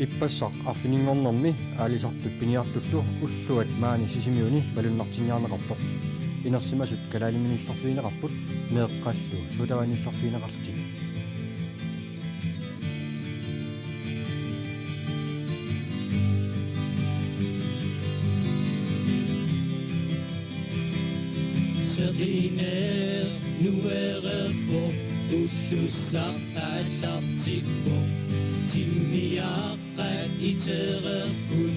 Ippassaq arfiningornermi Aalisartut piniartullu ulluat maani Sisimiuni malunnartinniarneqarpoq inersimasut kalaaliminisarfiineqarput meeqqallu sutavanisarfiineqartik Seriner nuererpo ussussaqaallartikpo timmiaqqat itererput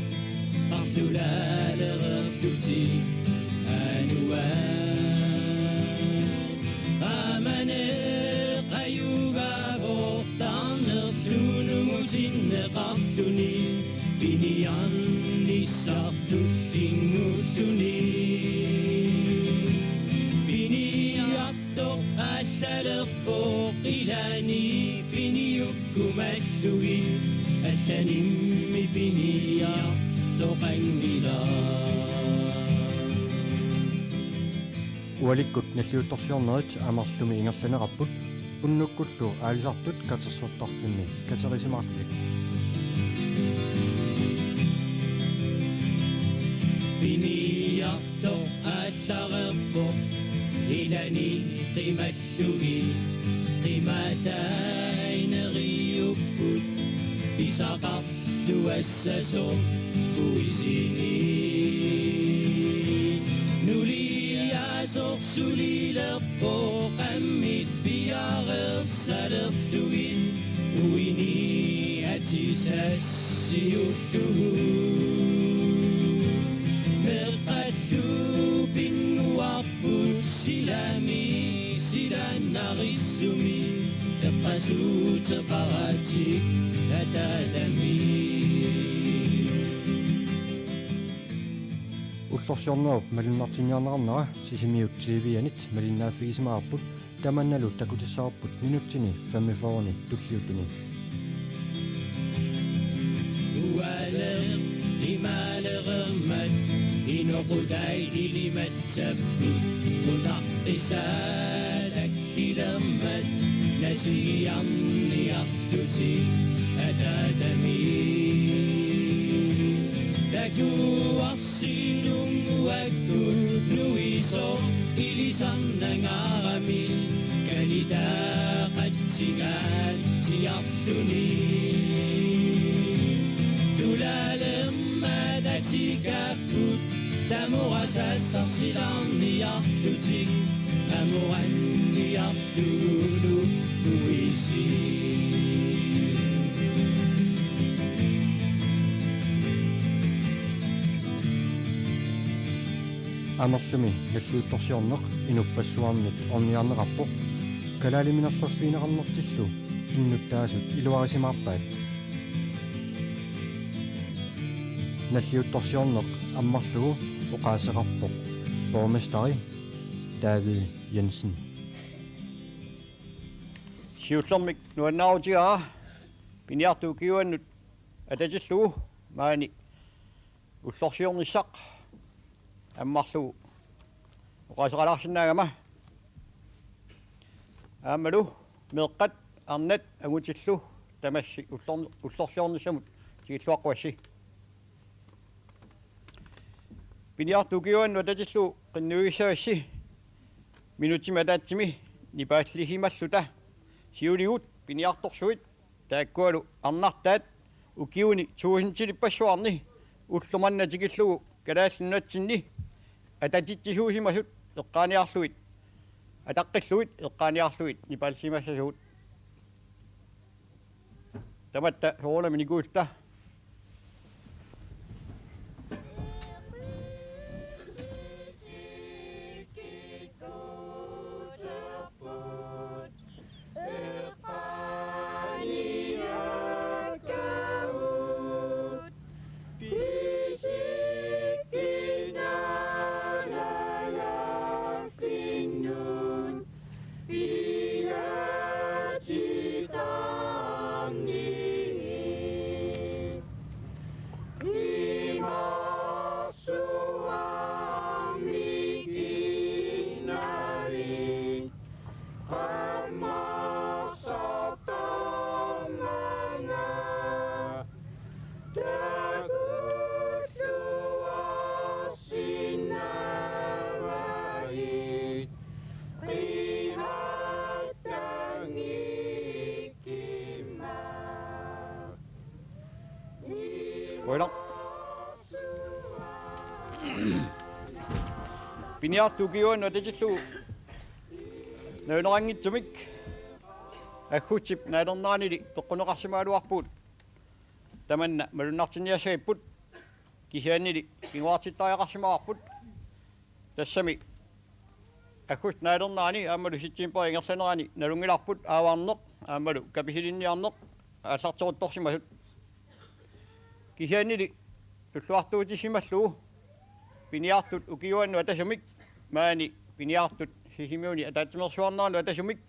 parlulaalererluti anuaat amaneq ayugavortarnerlunumutinneqarluni piniannissartullingulluni Ilani piniukkumallugi allanimmi pinia toqangila ualikkut nalliuttorsiornerit amarlumi ingerlaneqarput unnukkullu Aalisartut katersortarfunni katerisimaarlik pinia toqallarerpo ilani qimallugi qimataineriukkut pisaqarlu assaso puisini nuliasorsulilerpo qammit piarerssalerlugit uini atisassiulluhu meqqallu pinnuarput silami silanarissumi eqqasuuteqaratik atalami уллорсиорнеруп малуннартинниарнеқарнера Sisimiut TV анит малиннааффигисимаарпут таманналу такутиссаарпут минуттини фаммифорни туллиутуни уалер ималермат иноқудай илиматсаппут мутаққисаалаккилермат насиарниарлути атаатами такуарсилунгуакку нуисо илисарнангаарами калитаақатсигаал сиарлуни тулалермадатикаппут тамурасассарсилаарниарлутик амуранниарлуулу уиси амерлуми наллуутторсиорнеқ инуппассуарнит орниарнеқарпоқ калаалиминерсэрфиинеқарнертиллу иннуттаасут илуарисимаарпаат наллиутторсиорнеқ аммарлугу оқаасеқарпоқ борместари David Jensen Siullormik nuannaarutigaa piniartuukiuannut atatillugu maani ullorsiornissaq аммарлугу оқаасеқалаарсинаагама аамалу меэққат арнат агутиллу тамасси уллорсиорнissамут тигиллуаққуасси пиниартукиуанну ататиллу қиннуигисаасси минутиматаатсими нипааллихималлута сиулигут пиниарторсуит тааккуалу арнартаат укиуни туусинтилиппассуарни уллуманнатикиллугу калааллунатсинни ататитсисуусимасут эққааниарлуит атаққиллуит эққааниарлуит нипаалсимассасуут таматта соолами никуулта piniartukiuan atajillu naunarangittumik аггутсип наалернаанили тоққунеқарсимаалуарпут таманна малуннартинниасаиппут кисианнили кигуартиттариақарсимаарпут тассами аггут наалернаани аамалу ситсимпаа ингерсанерани налунгиларпут ааваарнеқ аамалу каписилинниарнеқ аалларторутторсимасут кисианнили туллуартуутиссималлуу пиниартут укиуанну атасумик маани пиниартут сисимиуни атаатимерсуарнерну атасумик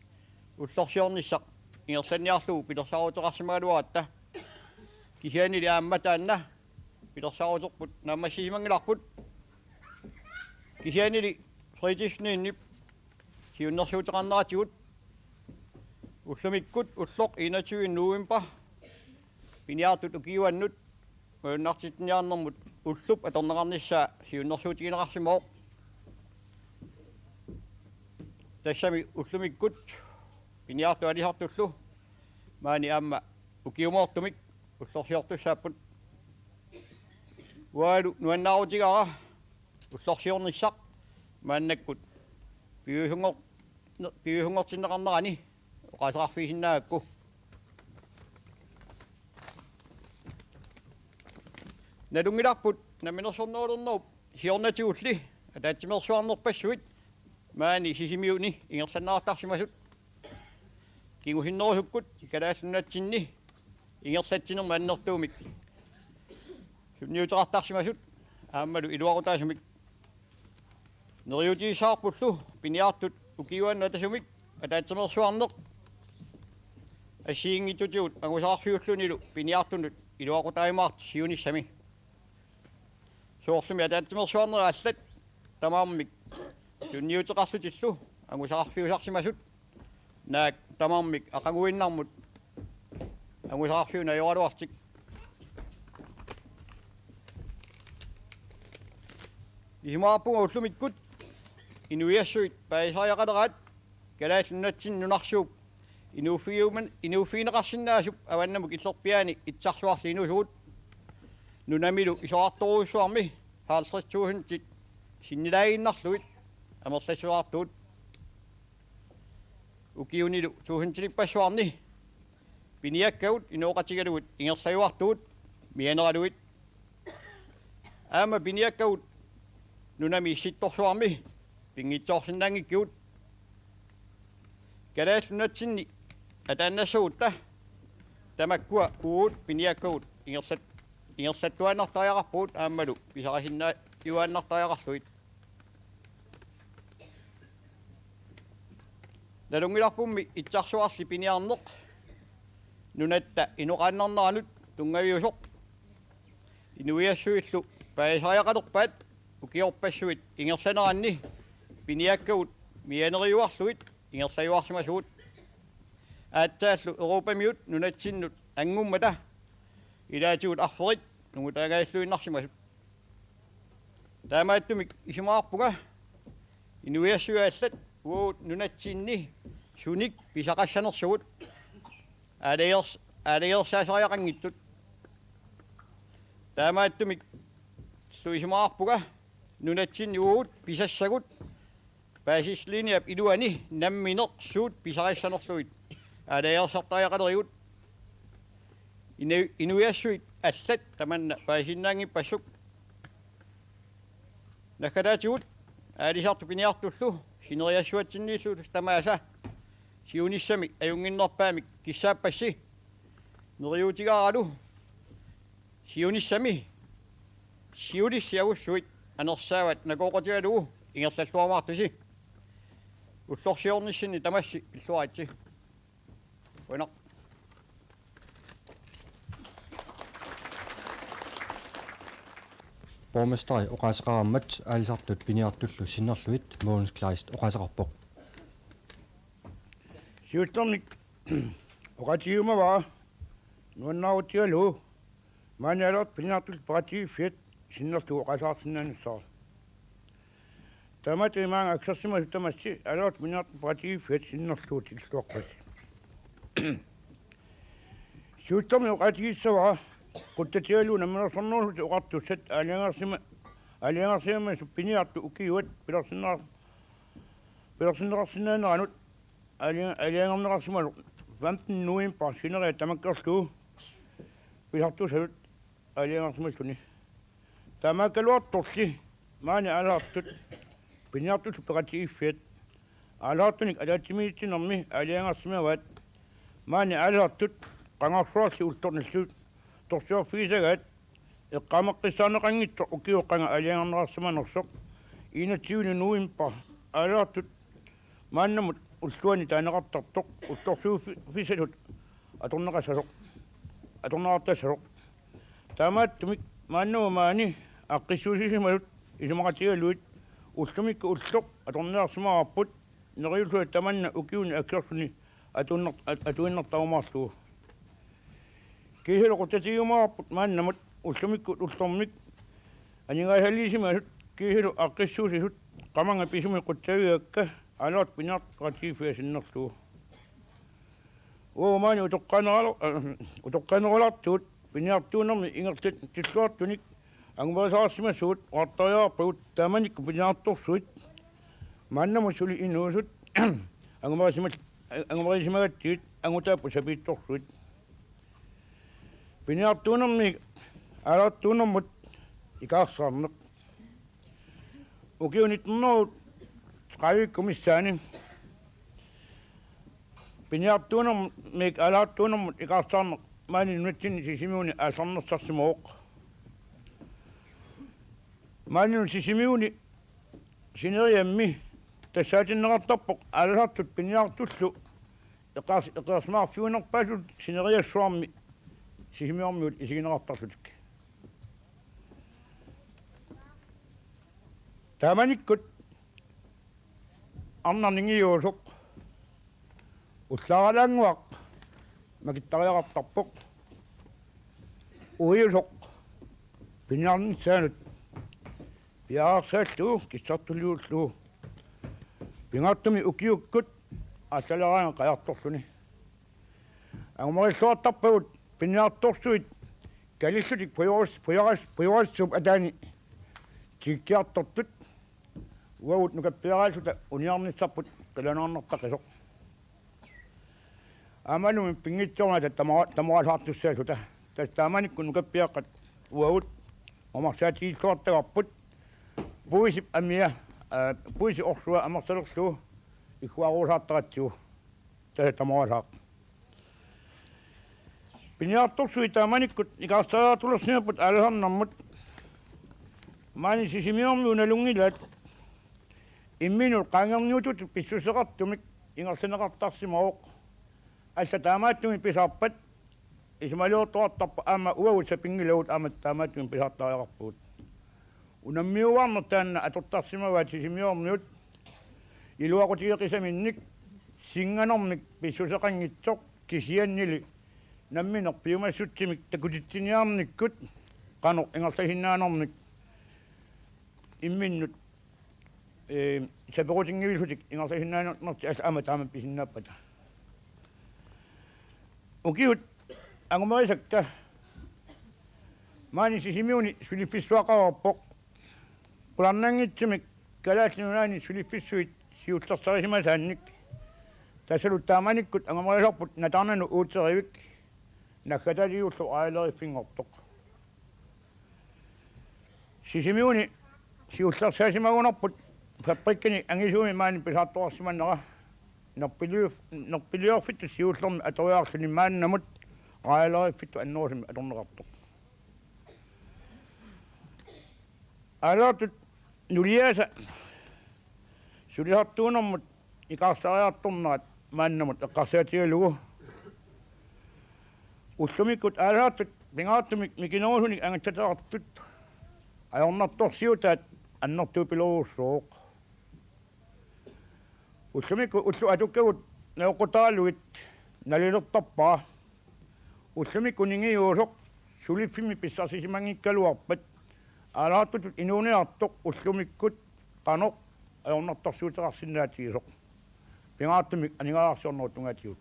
уллорсиорниссақ ингерсанниарлуу пилерсаруутеқарсимаалуаатта кисианили аамматаанна пилерсаруутерпут наамассисимангиларпут кисианили фритишнииннип сиуннерсуутеқарнератигут уллумиккут уллоқ 21 нуимпа пиниартут укиуаннут малуннартитниарнэрмут уллуп аторнеқарниссаа сиуннерсуутигинеқарсимоо тассами уллумиккут пиниарту алисартуллу маани аама укиумоортумик уллорсиортуссааппут уалу нуаннаарутигара уллорсиорниссақ мааннаккут пиуйхунгортиннеқарнерани оқаасеқарфисиннаагакку налунгиларпут наминерсорнерулернеруп сиорнатигулли атаатсимерсуарнерпассуит маани сисимиуни ингерсаннаартарсимасут кигухиннерусуккут калааллунатсинни ингерсатсинерма аннертуумик сунниутерартарсимасут ааммалу илуарутаасумик нериутисаарпуллу пиниартут укиуанна тасумик атаатсимерсуарнеқ ассиингитутигут агусаарфиуллунилу пиниартунут илуарутаимаарт сиуниссами соорлуми атаатсимерсуарнера аллат тамаармик сунниутеқарлутиллу агусаарфиусарсимасут наак тамармик ақагуиннармут агусаарфиуна йоралуартик имааппуга уллумиккут инуиассуит паисааяқалераат калааллунатсин нунарсууп инуффинеқарсинаасуп аваннамук иллерпиаани итсарсуарли инусуут нунамилу исоарторуссуарми 50.000 тик синнилаагиннарлуит амерлассуартуут укиунилу туухинтилиппассуарни пиниаккаут инооқатигалугут ингерлаюартуут мианералуит аама пиниаккаут нунами ситторсуарми пингитсоорсиннаангиккиут калааллунатсинни атааннассуутта тамаккуа уут пиниаккаут ингерсаттуаннартариақарпуут аамалу писарасинна юааннартариақарлуит налунгиларпумми итсарсуарли пиниарнеқ нунатта инуқааннарнаранут тунгавиусоқ инуиассуиллу паисариақалерпаат укиорпассуит ингерсанеранни пиниаккагут мианериуарлуит ингерсаюарсимасуут аатсааллу европамиут нунатсиннут ангуммата илаатигут арферит нугутаагааллуиннарсимасут таамааттумик исимаарпуга инуиассуааллат уут нунатсинни суник писақассанерсугут алеерсаасариақангиттут таамааттумик суисимаарпуга нунатсинни уут писассагут паасислиниап илуани намминеқ суут писақассанерлуит алеерсартариақалериут инуиассуит аллат таманна паасиннаангиппассук накалаатигут аалисарту пиниартуллу синериассуатсиннииллу тамааса сиуниссами аюнгиннерпаамик киссааппасси нериутигаралу сиуниссами сиулиссиагуссуит анерсаават накооқотигалугу ингерллуамаартуси уллорсиорниссини тамасси иллуаатси уинақ Borgmesteri oqaasaqarammat Aalisartut piniartullu sinnerluit Mogens Kleist oqaasaqarpoq Siuttornik oqatiumava nuannaarutialu maanialert piniartul parati fiat sinnerlu oqasaartinnaanussaa tamat imaanga aksersima tamassi alert piniartul parati fiat sinnerluut illuaqqasi Siuttornik oqatiissava quttatialu nammersornerlut oqartussat aaliangersima Aaliangarsiama piniartu ukiuat pilarsinnerarsinnaanut aaliangarnerarsimalu 15 november sinere tamakkerlu pilartusalut aaliangarsimaluni tamakkaluartorsi maani alaartut piniartut peratiiffiat alaartunik alaatimiitsinermi aaliangarsimavat maani alaartut qangarsuarsi ultornillut torsuarfiisagaat eqqameqqissaanеqanngittor ukiuqqanga aaliangarnerarsimanersoq iinatsiuni november alaartut maannamut ulluani taaneqartartoq uttorsuufisalut atorneqartasaroq taamaattumik maannamamaani aqqissuusisimalut isumaqatigaluit ullumikku ulloq atornearsimaarput neriulluat tamanna ukiuni akkersuni atuinnertaumaarluu kiihiloqutatigiumaarput maannamut ullumikku ullormik aningaasalliisimaasut kiihilu aqqissuusisut qamanga pisumi quttaviakka alaat piniartullu maani utoqqanerulaartuut piniartuunermi ingertit tilluartunik angumerisaarsimasuut qartariaarpagut taamanikku piniartorsuit maannamu suli inuusut angumerisimagattiit angutaappu sapiittorsuit piniartuunermi alaattuunermut ikaarsaarneq ukiunitnernerut qavikkumissaani piniartuunermi alaattuunermut ikaarsaarneq maani nunatsinni Sisimiuni aasarnersarsimooq maani Sisimiuni sineriammi тассаатиннеқартарпоқ ааласартут пиниартуллу эқарсмаарфиунерпаасут синериассуарми сисимиормиут исигинеқартарлутик тааманиккут арнарнингиуусоқ уллааралаангуақ макиттариақартарпоқ уиусоқ пиниарнссаанут пиаарсааллуу киссартуллууллуу пингааттуми укиуккут ассалераан қаярторсуни агумариллуартарпагут пиниарторсуит калиллутик пуярассуп атаани тиккиартортут уавут нукаппиараалсута униарниссарпут қиланаарнартақисоқ амануми пингитсорната тамараасаартуссаасута тастааманикку нукаппиаққат уавут омарсаатииллуартагарпут пуисип амиа puisi orsua amarsalерсуу икуаруусаартаратсуу тамараасаақ пиниарторсуи тааманиккут икаарсараатулерсимаппут ааласарнармут маани сисимиорми уналунгилаат имминул qaangerniutut писсусеқартумик ингерсинеқартарсимаоқ алла таамааттуми писаарпат исмалиортуартарпа аама уавут сапингилавут аамат таамааттуми писаартариақарпуут унаммиуарнер таанна атортарсимаваат сисимиормиут илуақутиеқисаминник синганормик писсусеқангитсоқ кисианнили намминер пиумассутсимик такутитсиниарниккут қанор ингерласиннаанормик имминнут саперутингивилсутик ингерласиннаанерти ас аама таама писиннааппата укиут ангумерисакта маани сисимиуни сулиффиссуақарерпоқ пуларнангитсимик калааснунаани сулиффиссуит сиутсарсарисимасаанник тасалут тааманиккут ангамарисарпут натарнану уутсеривик наккаталиуллу аалериффингортоқ сисимиуни сиулларсаасимагунарпут фабриккани ангисууми маани писаартуарсиманнера нерпилиорфитту сиуллерми аториарлуни мааннамут аалериффитту аннуусими аторнеқартоқ алаатут нулиаса сулиартуунэрмут икаарсариарторнаат мааннамут эққарсаатигалугу уллумиккут алаатут пингааттумик микинерусуник ангатсатеқартут аёрнарторсиутаат аннэртуу пилоруссооқ уллумикку уллу атуккагут неоқутаалугит налилертарпаа уллумикку нингиуусоқ сулиффими писсарсисимангиккалуарпат алаатут инуунеартоқ уллумиккут қаноқ аёрнартарсуутеқарсинаатигисоқ пингааттумик анигалаарсиорнерут тунгаатигут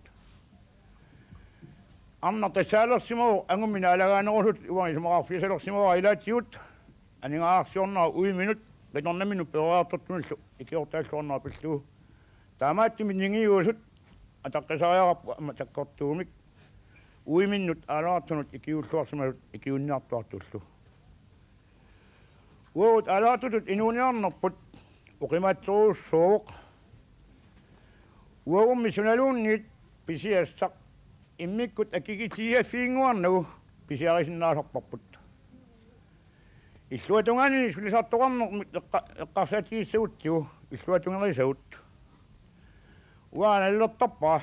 амна тасаалерсимау ангуммина алагаанерусут уани сумақарфисалерсимау илаатигут Aningaarsiornaa uiminut qitornaminut peruartortunullu ikiortaassuornaa pillu. Taamaattimit ningiuusut ataqqisariarappu amma takkortuumik uiminnut alaartunut ikiulluarsimalut ikiunniartuartullu. Uut alaartutut inuuniarnerput uqimatsuruussooq. Uummi sunaluunnit pisiassaq immikkut akikitiafiinguarnagu pisiarisinnaasarparput. Illuatungani sulisartoqarnermut eqqarsatiissuuttiu illuatungerisavut. Uanallertarpaa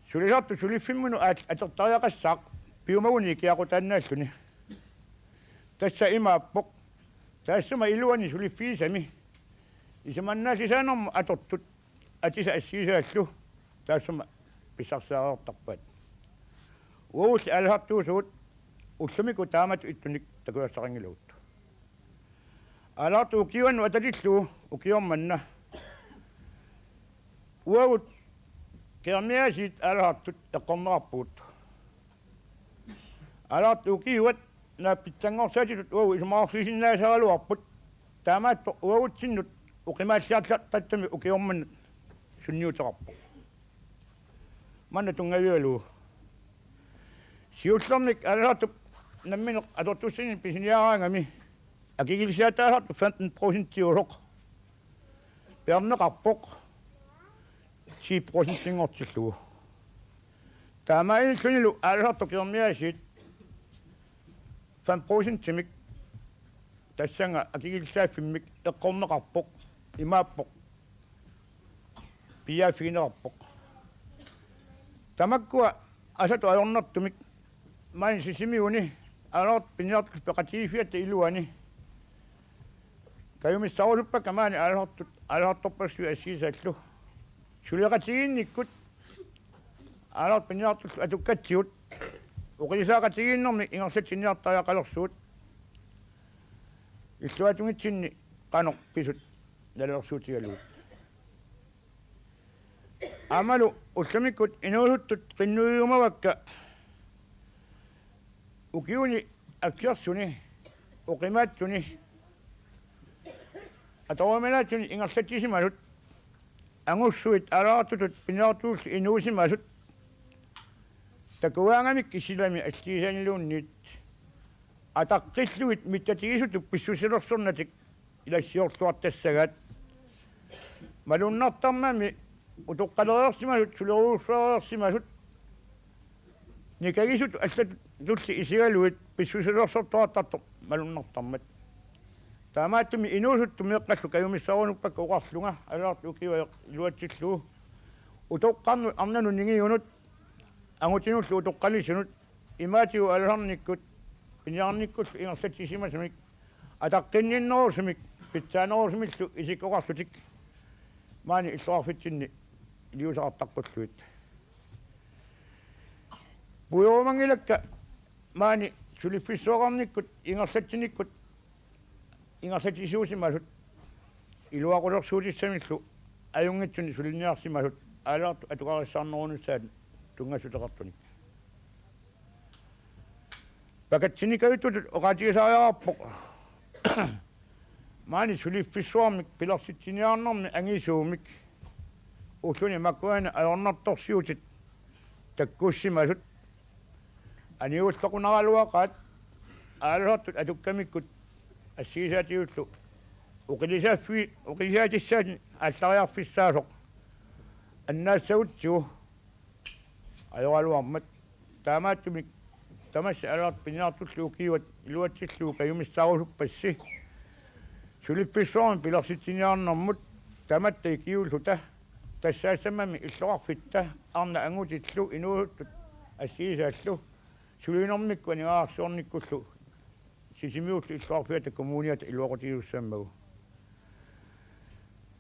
sulisartu suliffimmunu atertariaqassaaq piumaguni kiaqutaannaalluni. Tässä imaappoq taassama iluani suliffiisami isimannaasisaanermu atortut atisa assiisaallu taassama pissarsaarertarpaat. Uus alhartuusuut ullamiku taamat ittunik takuassaqangiluut. Alartu ukiuannu atatillu ukiormanna. Uavut kermiasit alhartut eqqornerarpuut. Alartu ukiuat naapitsangorsaatitut uavu isumaarsisinnaasaluarput taamaatto uavutsinnut uqimaassiartattami ukiormannut sunniuteqarpu. Manna tungavialuu. Siullermik alhartu namminu atortussini pisiniaraangami akikilisiataasartu 15% perneqarpoq 10% ingortillugu. Taamailsunilu alhartu kermiasit 5% tassanga akikilsaaffimik eqqorneqarpoq imaappoq piaafigineqarpoq. Tamakkua asatu ajornertumik maani Sisimiuni alort piniartullu peqatiifiatta iluani. Kayumissaruluppa maani alortorpassu assiisaallu. Suliqatiginnikkut alort piniartullu atukkatsiut uqisaaqatiginnermi ingersatsinniartariaqalersuut. Illuatungitsinni qanoq pisut nalersuutigaluut. Amalu ullamikkut inuusuttut qinnuiumavakka ukiuni akkiarsuni uqimaatsuni atawamenaatsuni ingersatisimalut angussuit alaartutut piniartullu inuusimasut takuaangamik kisilami assiisanilluunniit ataqqilluit mittatigisutut pissusilersornatik ilassiorluartassagaat malunnartarmami utoqqalereersimasut suleruussareersimasut nikagisut allat tulli isigaluit pissusilersortuartartoq malunnartarmat. Taamaattumi inuusuttu meeqqallu kayumissarunuppak uqarlunga alaartu ukiwa iluatsillu utoqqarnu arnanu ningiunut angutinullu utoqqalisunut imaatiu alharnikkut piniarnikkut ingersatisimasamik ataqqinninnerusimik pitsaanerusimillu isikkoqarlutik maani illuarfitsinni liusaqartaqqulluit. Puyorumangilakka maani suliffissuaqarnikkut ingersatsinikkut ingersatisuusimasut iluaqulersuutissamillu ajungitsuni sulinniarsimasut alaartu atuqarissarnerunussaat tungassuteqartunik. Pakatsinikavitutut oqatigisaariarappoq maani suliffissuarmik pilersitsiniarnermi angisuumik ulluni makkuana ajornertorsiutit takkuussimasut aniullequnaraluaqaat aalortut atukkamikkut assiisaatiullu uqilisaatissaat allariarfissaasoq annaassavutsugu ajoraluarmat taamaattumik tamassa alart piniartullu ukiuat iluatsillu kayumissaarusuppassi suliffissuarmi pilersitsiniarnermut tamatta ikiulluta тассаассамами иллоқарфитта арна ангутиллу инууттут ассиисааллу сулинэрмикку анигаарсуорниккуллу сисимиуллу иллоқарфиата коммуниата илуақутиуссааммагу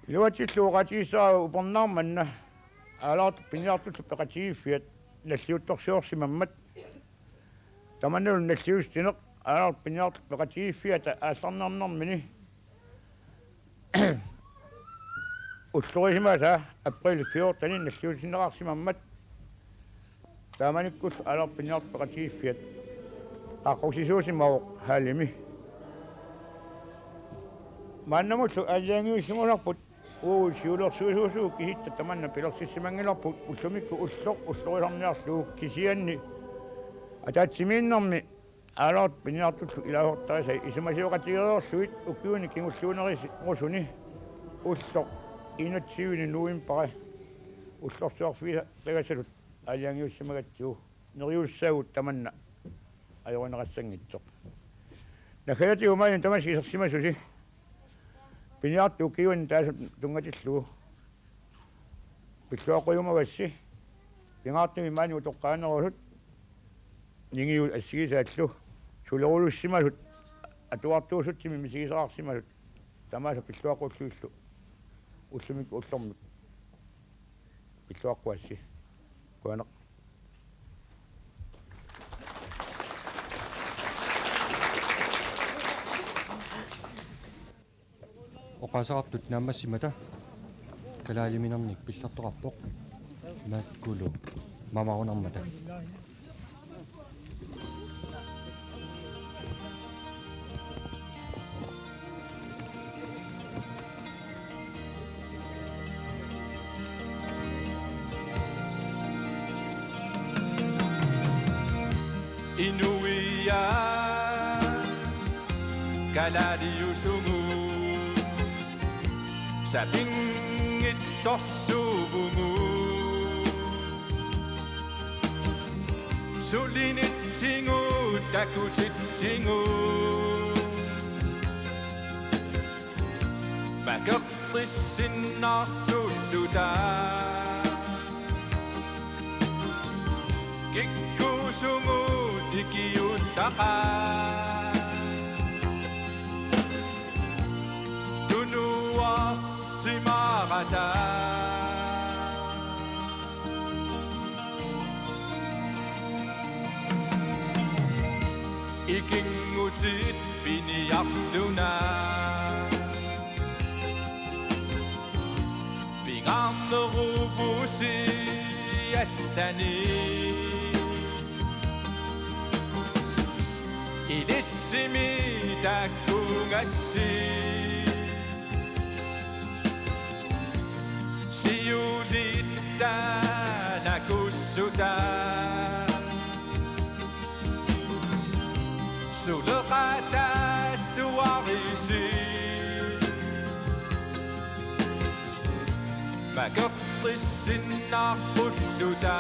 илуатиллу оqatiissаа упернаарманна аалаат пиниартуллу пеқатигиффиат наллиутторсиорсимаммат таманнул наллиустинеқ аалаат пиниартуллу пеқатигиффиата аалларнаарнэрмини уллорисимаса април 14 наллиутинеқарсимаммат тааманиккул аалаат пиниартуллу пеқатигиффиат аққусисуусимаоқ хаалими Mannamutu alliangiussimularput siulorsuusuusuu kihitta tamanna pilersissimangilarput ussumikku ullorilarniarluu kisianni ataatsimiinnermi aalaart piniartullu ilahortarisa isimasiuqatigereersuit ukkiuni kingulluunerisi ngusuni ullor inatsiuni nuimpare ullorsuarfiisa tagasalut alliangiussimagattuu neriussagut tamanna ajorunerassangitsoq nakayatiumaani tamasiisersimasusi piniartu kiun taas tungatillu pilluaquyumavassi pingaartumi maani utoqqaanerulut ningiu assigisaallu sulerulussimalut atuartuusuttimi misigisaraarsimalut tamaasa pilluaqulluullu ussumik ullormik pilluaqquassi kuaneq Aalisartut naammassimata kalaaliminernik pillertoqarpoq maakkulu mamarunarmata Inuia kalaliusungu Sabingit tossuvungu Sulinittingu takutittingu Makertissinnaarsulluta Kikkusungu tikiuttaqa Simarata Ikingutit piniartuna Pingarneruvusi assani Ilissimi takkungassi Siulita nakussuta Sulqata suarisi Makertissinnaarpulluta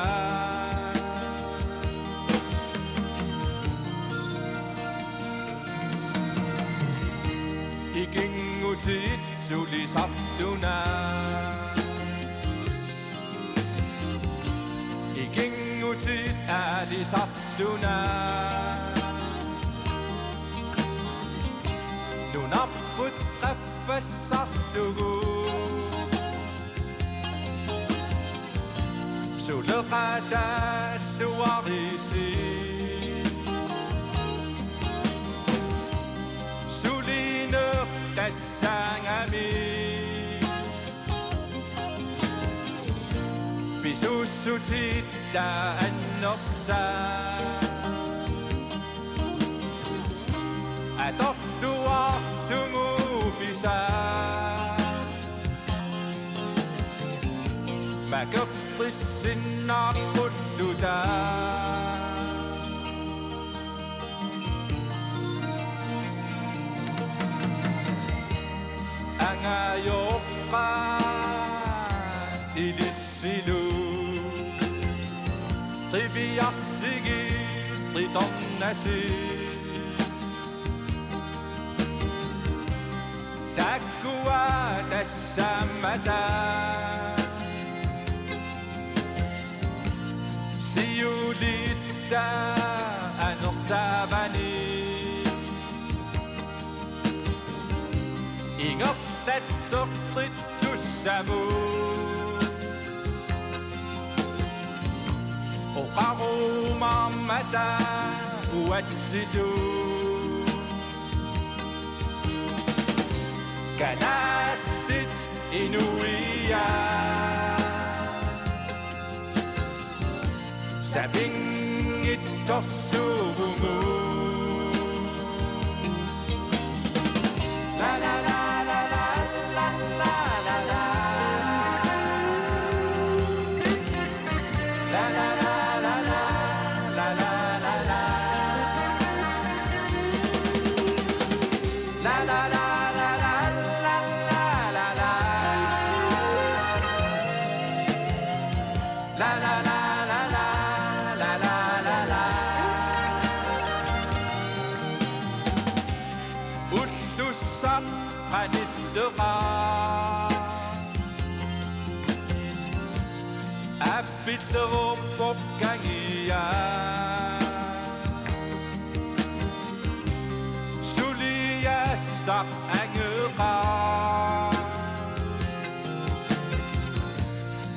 Ikingutit sulisartuna Ikingutit Aalisartuna Nunapput qaffassarlugu Suleqata suarisi Suliner tassangami Bisusutita annossa Atorluarlungu pisa Makertissinnaarpulluta Angayoqqa ilissilu Qiviassigi qitonnasi Takkua tassammata Siulitta anersavani Ingerlatteqtittussamu Oqarumammata uattitu Kalaallit inuia Sabingit tossuvungu La la la la Aalisartuqa Appiserupokkangia Suliassaq angeqa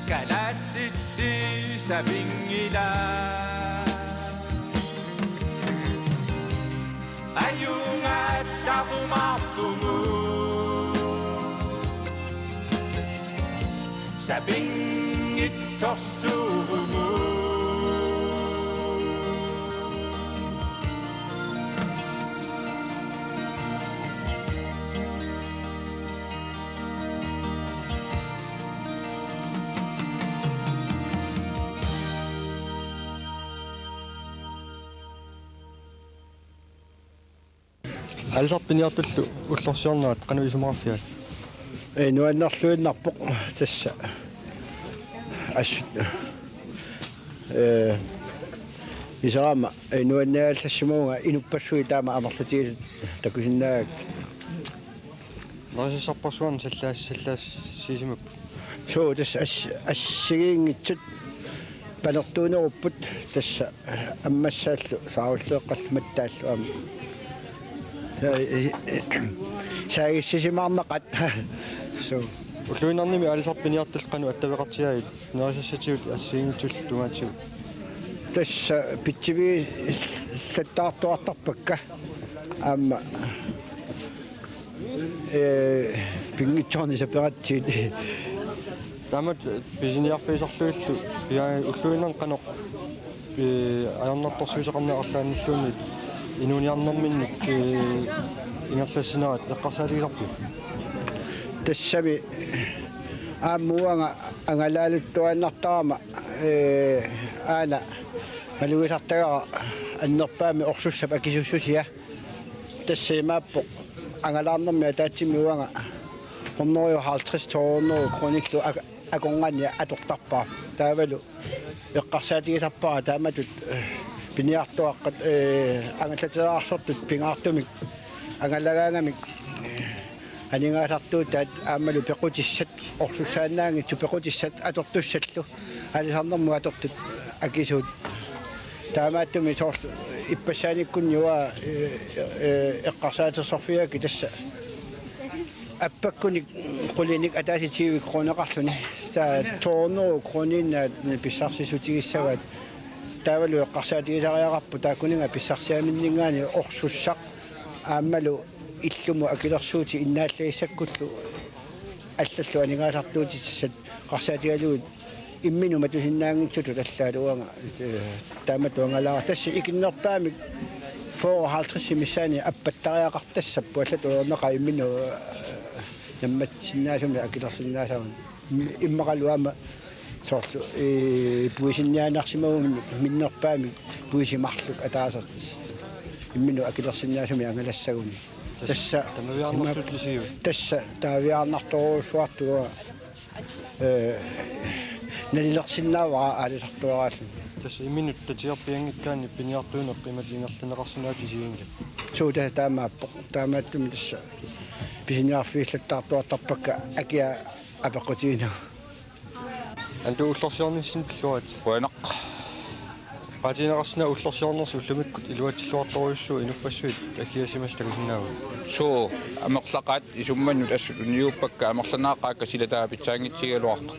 Kalassissi sapingila Ayunga sapumartumu Sapingit sorsumu Aalisartut piniartullu ullorsiornaat qanuisumaraffiat. Nuannarluinnarpoq tassa isarama nuannaallassumunga inuppassuи taama amarlutiilit takusinnaak Narisissarparsuan sallaas Sisimiuk. soo tassa assigiingitsut panertuunerupput tassa ammassaallu saarullueqqallumattaallu am saagissisimaarneqat so Ulluinarnimi Aalisartut piniartull qanu attaveqartigaait narissassatigut assiingitsul tungaatigut. tässä pitsivi settaartuartarpakka amma pingitsorni separatsit Tamat pisiniarfiisarluillu piaa ulluinan qanoq ajornartorsuiseqarneaqarlaannulluunit inuuniarnerminnit ingerlassinaat eqqarsaaligisarpu. tässämi ammuanga angalaaluttuannartaama aana maluisartagaa annerpaami orsussap akisussusia tassimaappoq angalaarnermi taatsimiuanga 150 toornero kronillu akongania atortarpaa taavalu eqqarsaatigisarpaa taamatut piniartuaqqat angallaterаарsortut pingaartumik angalagaangamik aningaasartuut taat aammalu pequtissat orsussaannaangitsu pequtissat atortussallu alisarnermu atortut akisuut taamaattumi soorlu ippassaanikkunniua eqqarsaatersorfiaki tassa appakkunik qulinik ataasitiivik qooneqarluni taa toornero qooninnaat pissarsisutigissavat taavalu eqqarsaatigisariaqarpu taakkuninga pissarsiaminningaani orsussaq aammalu illumu akilersuuti innaalлагиссаккуллу аллаллу анигаасартуутиссат qarsaatigaluut imminuma tusinnaangitsutut allaaluanga taamatuangalaa tassi ikinnerpaamik 54 missaani appattariaqartassappu allat ulerneqa imminu nammatsinnaasumi akilersinnaasarun immaqaluama soorlu puisinniaanarsimagum minnerpaamik puisimarluk ataasartis imminu akilersinnaasumi angalassaguni tässä Tamaviarnartutlisiu. tässä taaviarnartoruussuartuga nallersinnaavaa aalisartuaraallu Tässä iminut tatiarpiangikkaani piniartuuneq imallingerlaneqarsinaatisiguinga. suuta taamaattumi tässä pisiniarfiillattaartuartarpakka akia apaqutiina Antu ullorsiornissin pilluat. Puanaq Qaatineqarsina ullorsiornersu ullumikkut iluatilluartoruissuu inupassuit akiasimas takusinnaagu. so amerlaqaat isummannut assuniuppakka amerlanaaqaakka silataa pitsaangitsigaaluarta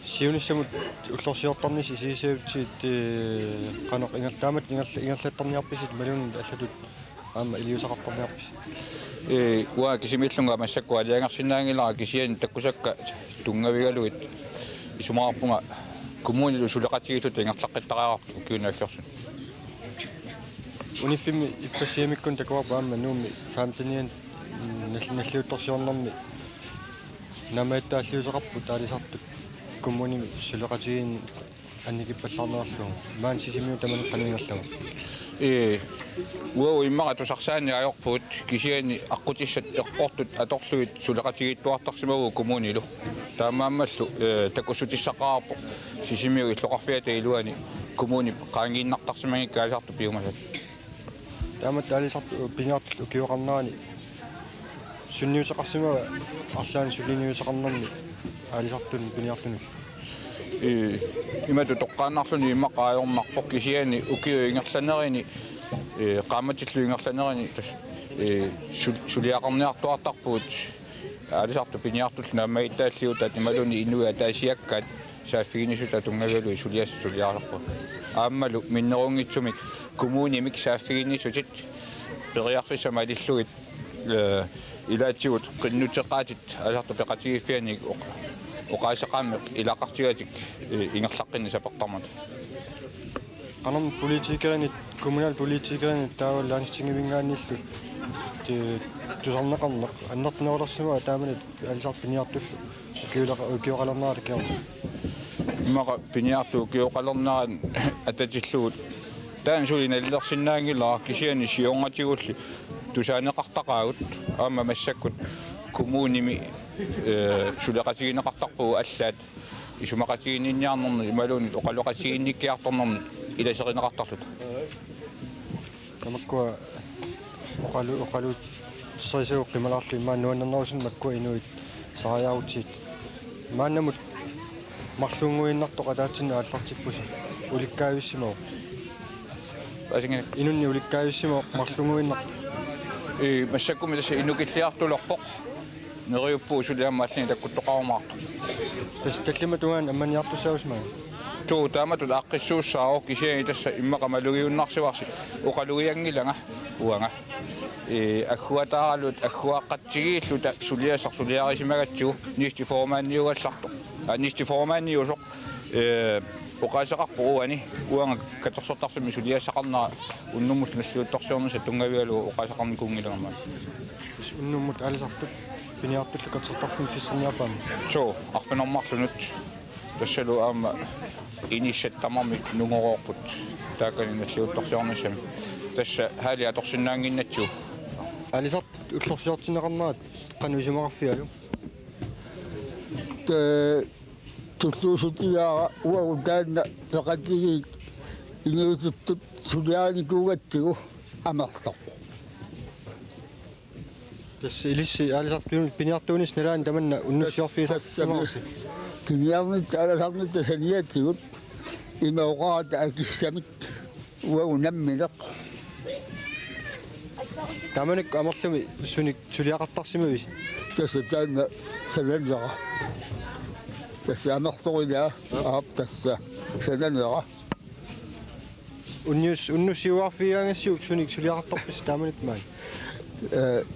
Siunissamut ullorsiortarnis isiisiavtiit qanoq ingertaamat ingerlattarniarpisit malun allatut aama iliusaqartarniarpis. Waa kisimillunga amassakku aliangarsinnaangilaa kisian takkusakka tungavigaluit isumaarpunga kommunilu suleqatigitut ingerlaqqittaqaaqartu kiunaaggersun Unifimi ippasiamikkun takuarpaamma nuumi faamtanian nalluuttorsiornermi namaittaalliusaqarpu taalisartut kommunimi suleqatigin annikippallarnerlugu maan Sisimiuni tamaneqqaningerlagu. Uau immaqa tusarsaani ajorpuut kisiani aqqutissat eqqortut atorluit suleqatigittuartarsimagu kommunilu taamaammallu takussutissaqaarpu Sisimiuni loqarfiata iluani kommuni qaangiinnartarsimangikka alisartu piumasat Taamat aalisartu piniartul ukiuqarnaani sunniutaqarsima арлаани сулиниутақарнэрми аалисартун пиниартунут имату тоққааннарлуни иммақаajornarpoq кисиани укиу ингерланерини qaamатиллу ингерланерини тас сулиақарниартуартарпуут аалисарту пиниартулл наамаитааллиута ималуни инуя таасиаккаат сааффигинисута тунгавалуи сулиаарларпу ааммалу миннерунгитсумик коммунимик сааффигинисутит периарфисама алиллугит илаатсигут qinnuteqaatit аалисарту пеқатигиффианик оқаасақааммеқ илаақартигатик ингерлаққинни сапертармат qanam politikerinit kommunal politikerinit taavallaanistingivingaaannillu tusarneqarneq аннертинеерлэрсима тааманит аалисарт пиниартуллу укиоқалернааракиар имаqa пиниарту укиоқалернааран ататиллугут таан суиналлерсиннаангилаа кисиани сионгатигулли тусаанеқартақаагут аама массаккут коммуними сулеқатигинеқартарпуу аллаат исумақатигинниарнерни ималуунит оқалоқатигинниккиарторнерни иласеринеқартарлут тамаккуа оқалу сойсеуққи малаарли мааннуаннернерусин маккуа инуит сааяутит мааннамут марлунгуиннартоқ атаатсина ааллартиппуси уликкаависсимоо асингин инунни уликкаависсимоо марлунгуиннар массаккуми тасса инукиллиартулерпоқ нериуппуу сулиаммааллини таккуттоқарумаарто тас таллима тугаан амманиартусаусмаа туу тааматут аққиссууссааро кисиани тасса иммақамалугиуннарсиварси оқалугиангилага уанга аггуатааралут аггуаққатсигииллута сулиарисимагатсигу нистиформаанниугалларто нистиформаанниусоқ оқаасақарпу уани уанга катерсортарсими сулиассақарнаа уннуммут наллиутторсиорнуса тунгавиалу оқаасақарникунгилагамаа уннуммут аалисартут пиниартуллу катерсортарфин фиссерниарпаама тоо арфинормарлунут тассалу аама иниссаттамарми нунгороорпут таакани наллиутторсиорнусами тасса хаали аторсиннаангиннатсу аалисарт уллорсиортинеқарнаат қанусимараффиалу туллуусутиаа уагутаанна пеқатигиит иниутуттут сулиааникуугатсигу амерлоқ тас илисси аалисарт пиниартуунис налаан таманна уннуссиорфиисарфимараси пиниарнит ааласарнит саниатсигут имаоqaata акиссамит уагунаммилеқ таманик амерлуми суник сулиақартарсимавис тасса таанна саналлера тасса амерторилаа аап тасса саналлера уннуссиуарфиаангассиук суник сулиақартарпис тааманик маан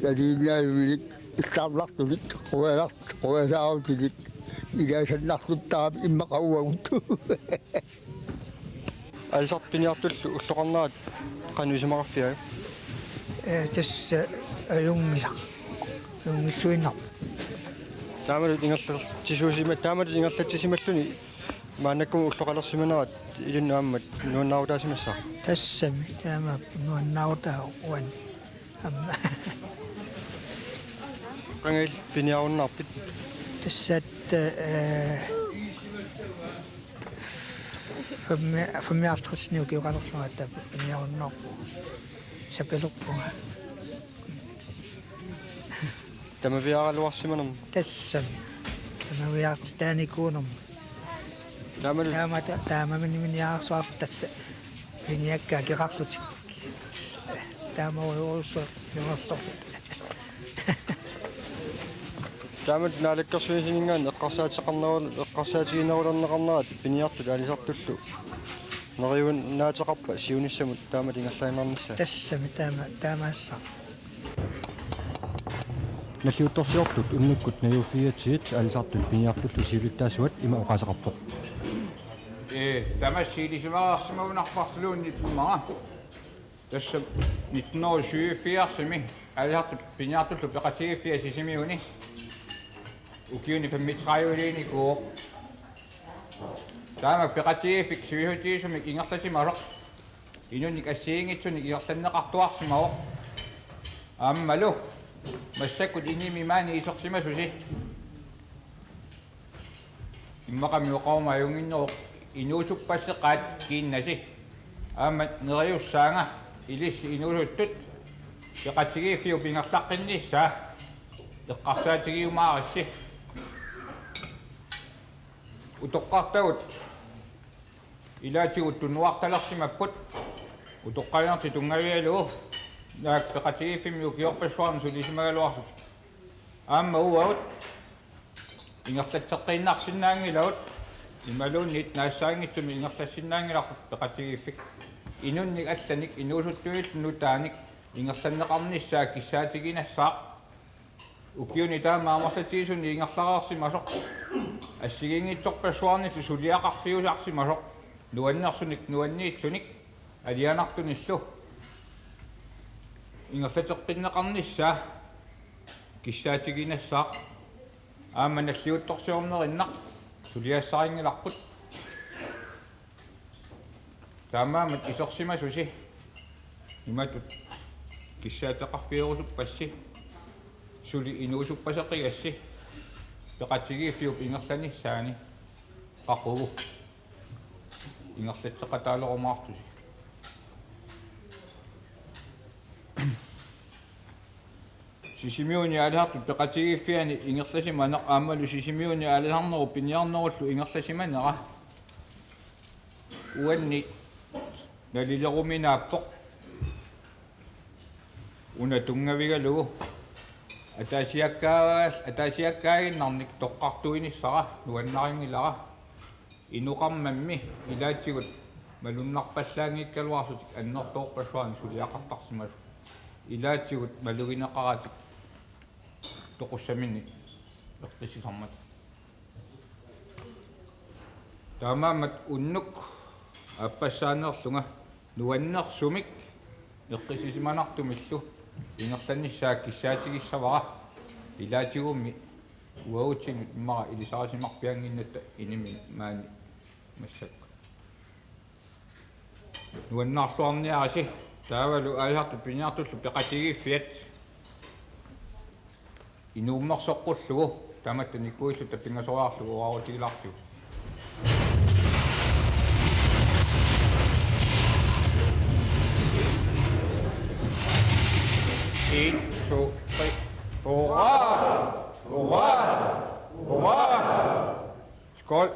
ядииннаавилик иллаарлартулик қуалааутилик илаасаннарлуттаап иммақауагут аалисарт пиниартуллу уллоқарнаат қанусимараффиаа тасса аюнгила юнгиллуиннар таамалут ингерлертисуусима таамалут ингерлатсисималлуни маанаккум уллоқалерсиманерат илуннааммат нуаннаутаасимассаа тассами таама нуаннаутаа уан амма qangil piniaunarpit тассат фамиартрисниу киуқалерлуата пиниауннарпу сапелерпуга тамавиаралуарсиманерм тассами тамавиарти тааникуунерм таамалут таамаминиарсуар тасса пиниакка кеқарлутик таамауусо нуарсорлут таамат налаккерсуисинингаан эққарсаатеқарнавал эққарсаатигинерулернеқарнерат пиниартут аалисартуллу нериун наатеқарпа сиуниссамут таамат ингерлаинернисса тассами таамаасса налиутторсиортут уннуккут наюфиатсиит аалисартут пиниартуллу сиулиттаасуат има оқаасеқарпоқ тамассиилисимаарсимагунарпартулуунни туммара тасса 1974-ми аалисартут пиниартуллу пеқатигиффиа сисимиуни укиуни фаммитрааюлиини куу таама пеқатигиффик сивихутиисумик ингерласималоқ инуник ассиингитсуник ингерланнеқартуарсимао аммалу массаккут иними маани исерсимасуси иммақамиоқаума юнгиннеро инуусуппассеқаат кииннаси аама нериуссаанга илисси инуусуттут пеқатигиффиу пингерлаққинниссаа Eqqarsaatigiumaarissi. Utoqqartagut ilaatigut tunnuartalarsimapput utoqqaliarti tungavialugu naakpeqatigifimi ukiorpassuarni sulisimagaluarsut. Aamma uagut ingerlatseqqiinnaarsinnaangilagut imaluunnit naassaangitsumi ingerlassinnaangilarput peqatigifik inunnik allanik inuusuttuit nutaanik ingerlanneqarnissaa kissaatiginassaaq ukiuni taamaamarlatiisuni ingerlaraarsimasoq ассигингитсорпассуарни сулиақарфиусаарсимасоқ нуаннерсуник нуанниитсуник алианартуниллу ингерлатеққиннеқарниссаа киссаатигинассаа ааманаллиутторсиорнериннақ сулиассарингиларпут таамаамат исерсимасуси иматут киссаатеқарфиерусуппасси сули инуусуппасеқигасси peqatigiffiup ingerlanissaani qaqugu ingerlatseqataalorumaartusi Sisimiuni aalisartut peqatigiffiani ingerlasimaneq aammalu Sisimiuni aalisarneru piniarnerullu ingerlasimanera uanni nalileruminaappoq una tungavigalugu атаасиаккаагиннарник тоққартуинissara нуаннарингилара инуқармамми илаатсигут малуннарпаллаангиккалуарсутик аннэртоорпассуарни сулиақартарсимасу илаатсигут малугинеқаратик тоқуссамини эққиссисармат таамаамат уннук аппассаанерлунга нуаннерсумик эққиссисиманартумиллу ингерланниссаа киссаатигиссавара илаатигумми уаутсигут иммара илисарасимарпиангинната иними маани массакка нуаннаарлуарниараси таавалу аалиарту пиниартуллу пеқатигиффиат инууммерсоққуллугу таматта никуиллу таппингасориарлугу уаарутигилаартигу En, to, tre. Hurra! Hurra! Hurra! Skål!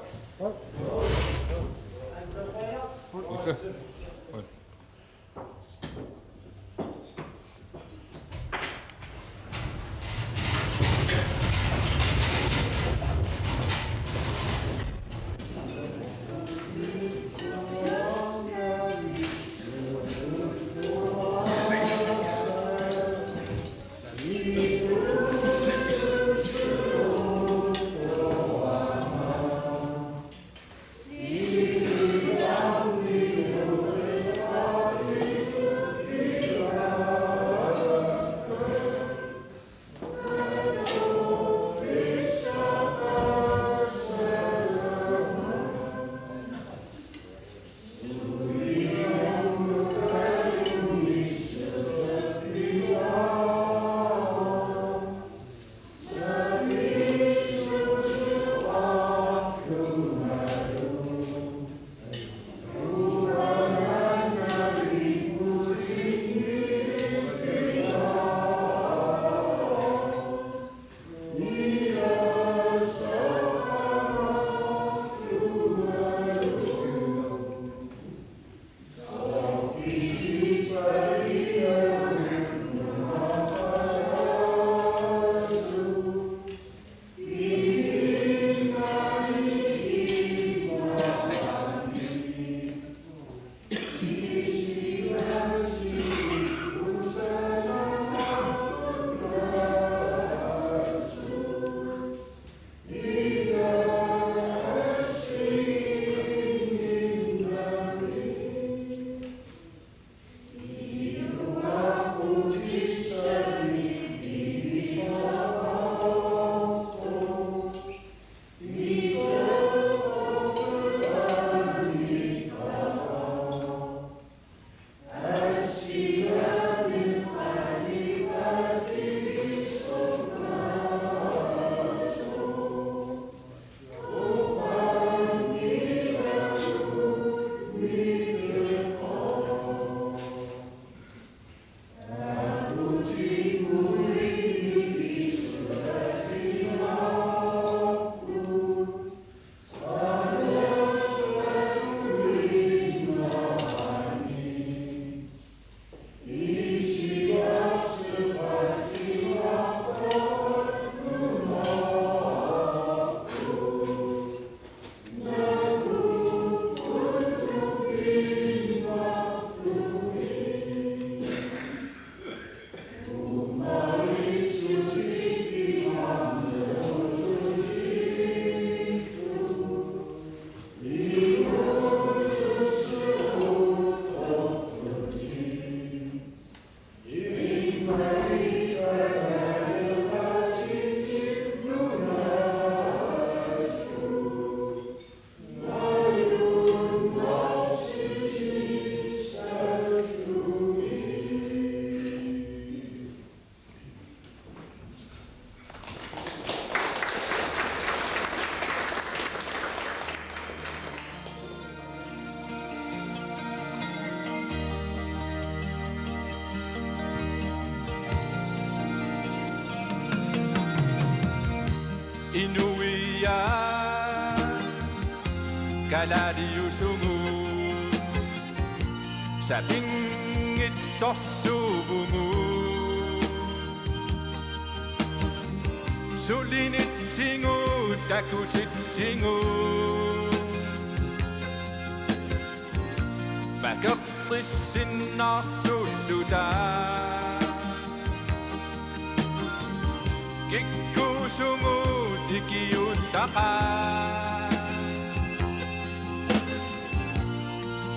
Sulia Kalaallit sungu Sa pingit tossuvungu Sulinit tingu takutit tingu Makaptissin nasulluta Kikkusungu ikiutaka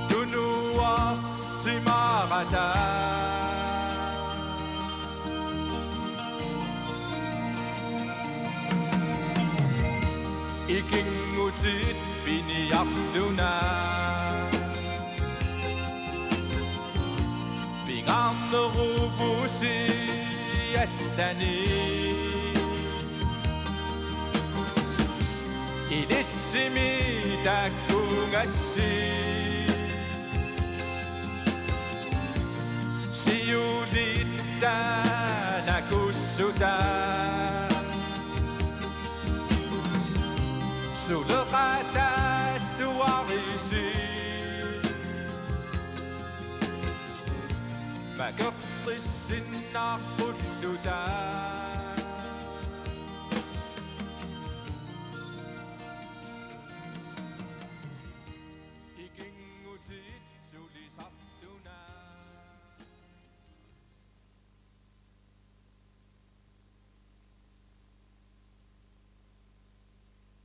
Tunuas simarata Ikingutit piniartuna Pingarneruvusi allani Ilissimi takkungassi Siulitta nakussuta Sulqata suarisi Makaptissin naqulluta